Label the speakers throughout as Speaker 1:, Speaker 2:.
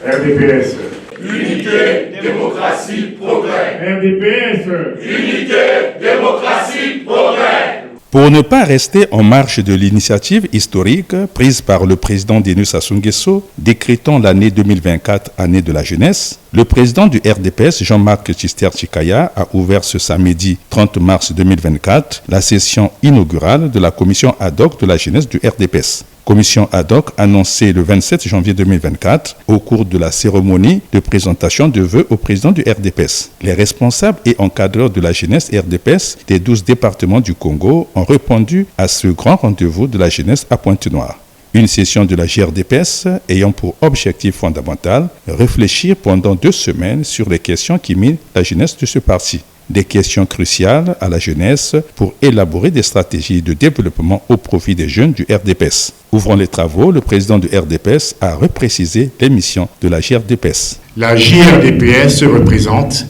Speaker 1: RDPS.
Speaker 2: Unité, démocratie, progrès.
Speaker 1: RDPS.
Speaker 2: Unité, démocratie, progrès.
Speaker 3: Pour ne pas rester en marge de l'initiative historique prise par le président Denis Sassou Nguesso, décrétant l'année 2024 année de la jeunesse, le président du RDPS, Jean-Marc Tjister Tshikaya, a ouvert ce samedi 30 mars 2024 la session inaugurale de la commission ad hoc de la jeunesse du RDPS. Commission ad hoc annoncée le 27 janvier 2024 au cours de la cérémonie de présentation de vœux au président du RDPS. Les responsables et encadreurs de la jeunesse RDPS des 12 départements du Congo ont répondu à ce grand rendez-vous de la jeunesse à Pointe-Noire. Une session de la GRDPS ayant pour objectif fondamental réfléchir pendant 2 semaines sur les questions qui minent la jeunesse de ce parti. Des questions cruciales à la jeunesse pour élaborer des stratégies de développement au profit des jeunes du RDPS. Ouvrant les travaux, le président du RDPS a reprécisé les missions de la GRDPS.
Speaker 1: La GRDPS représente,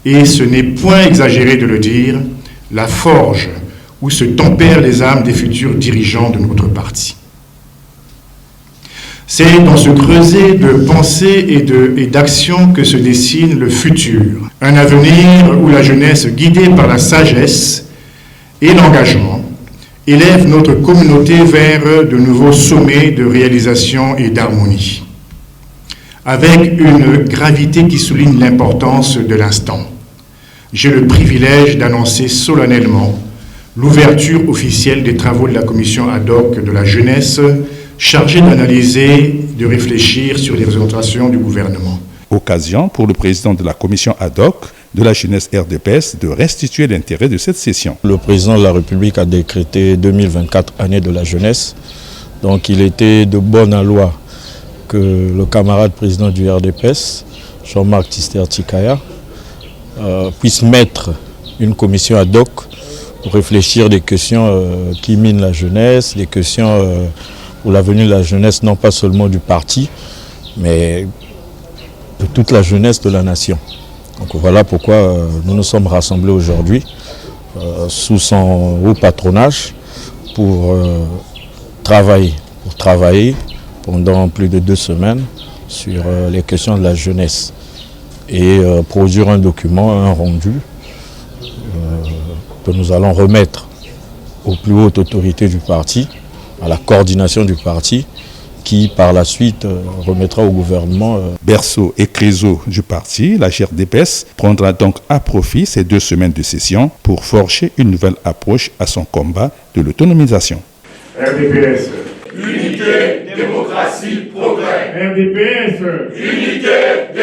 Speaker 1: et ce n'est point exagéré de le dire, la forge où se tempèrent les âmes des futurs dirigeants de notre parti. C'est dans ce creuset de pensée et d'action que se dessine le futur. Un avenir où la jeunesse, guidée par la sagesse et l'engagement, élève notre communauté vers de nouveaux sommets de réalisation et d'harmonie. Avec une gravité qui souligne l'importance de l'instant, j'ai le privilège d'annoncer solennellement l'ouverture officielle des travaux de la commission ad hoc de la jeunesse chargée d'analyser, de réfléchir sur les orientations du gouvernement.
Speaker 3: Occasion pour le président de la commission ad hoc de la jeunesse RDPS de restituer l'intérêt de cette session.
Speaker 4: Le président de la République a décrété 2024 année de la jeunesse. Donc il était de bonne loi que le camarade président du RDPS, Jean-Marc Tjister Tshikaya, puisse mettre une commission ad hoc pour réfléchir des questions qui minent la jeunesse, des questions pour l'avenir de la jeunesse, non pas seulement du parti, mais de toute la jeunesse de la nation. Donc voilà pourquoi nous nous sommes rassemblés aujourd'hui sous son haut patronage pour travailler pendant plus de 2 semaines sur les questions de la jeunesse et produire un document, un rendu que nous allons remettre aux plus hautes autorités du parti, à la coordination du parti, qui par la suite remettra au gouvernement.
Speaker 3: Berceau et créseau du parti, la GRDPS prendra donc à profit ces 2 semaines de session pour forger une nouvelle approche à son combat de l'autonomisation.
Speaker 1: RDPS.
Speaker 2: Unité, démocratie, progrès.
Speaker 1: RDPS.
Speaker 2: Unité,